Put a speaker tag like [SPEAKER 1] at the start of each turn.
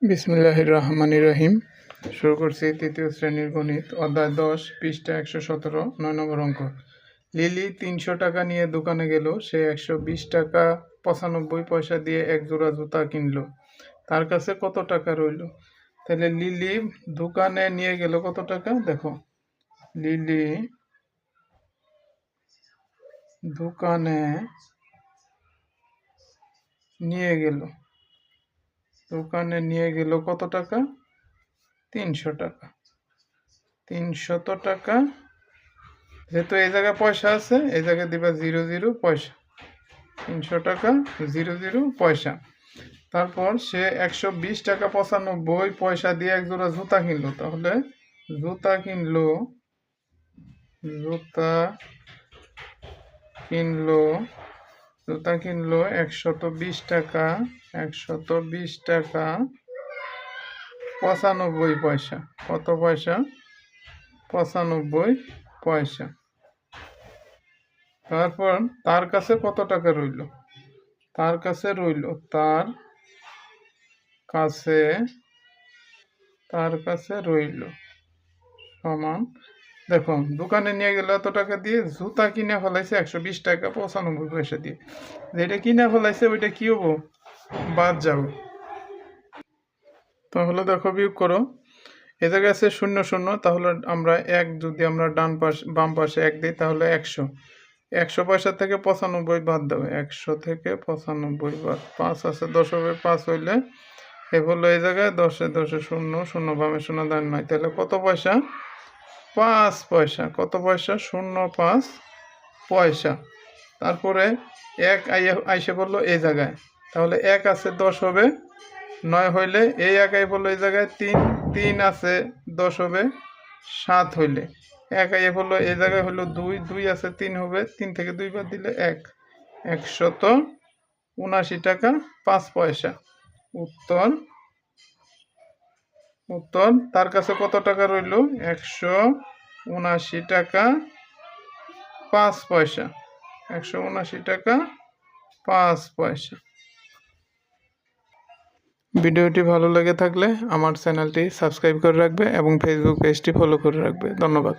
[SPEAKER 1] বিসমিল্লাহির রহমানির রহিম। শুরু করছি তৃতীয় শ্রেণীর গণিত, অধ্যায় 10, পৃষ্ঠা 117, 9 নম্বর অঙ্ক। লিলি 300 টাকা নিয়ে দোকানে গেল। সে 120 টাকা 95 পয়সা দিয়ে এক জোড়া জুতা কিনলো। তার কাছে কত টাকা রইল? তাহলে লিলি দোকানে নিয়ে গেল কত টাকা, দেখো লিলি দোকানে নিয়ে গেল কত টাকা? 300 টাকা। 300 টাকা, যেহেতু এই জায়গায় পয়সা আছে এই জায়গায় দিবা 00 পয়সা। 300 টাকা 00 পয়সা। তারপর সে 120 টাকা 95 পয়সা দিয়ে এক জোড়া জুতা কিনলো। তাহলে জুতা কিনলো 120 টাকা 95 পয়সা। কত পয়সা? 95 পয়সা। তারপর তার কাছে কত টাকা রইল? তার কাছে সমান, দেখো দোকানে নিয়ে গেলে এত টাকা দিয়ে, জুতা কিনে ফেলাইছে 120 টাকা 95 পয়সা দিয়ে। যেটা কিনে ফেলাইছে ওইটা কি হবো? বাদ যাবে। তাহলে দেখো বিয়োগ করো। এ জায়গায় আছে 0 0, তাহলে আমরা 1 যদি আমরা বাম পাশে 1 দিই তাহলে 100 পয়সা থেকে 95 বাদ দেবে। 100 থেকে 95 বাদ, 5 আছে 10 হবে, 5 হইলে এ হলো এই জায়গায় 10 10 0 0 বামে 0 দান নাই, তাহলে কত পয়সা? 5 পয়সা। কত পয়সা? 0.5 পয়সা। তারপরে 1 আইসে বললো এই জায়গায়, তাহলে 1 আছে 10 হবে, 9 হইলে এই 1 আই বললো এই জায়গায় 3 আছে 10 হবে, 7 হইলে 1 আইয়ে বললো এই জায়গায় হলো 2 আছে 3 হবে, 3 থেকে 2 বাদ দিলে 1, 179 টাকা 5 পয়সা। উত্তর তার কাছে কত টাকা রইল? 179 টাকা 5 পয়সা। 179 টাকা 5 পয়সা। ভিডিওটি ভালো লেগে থাকলে আমার চ্যানেলটি সাবস্ক্রাইব করে রাখবে এবং ফেসবুক পেজটি ফলো করে রাখবে। ধন্যবাদ।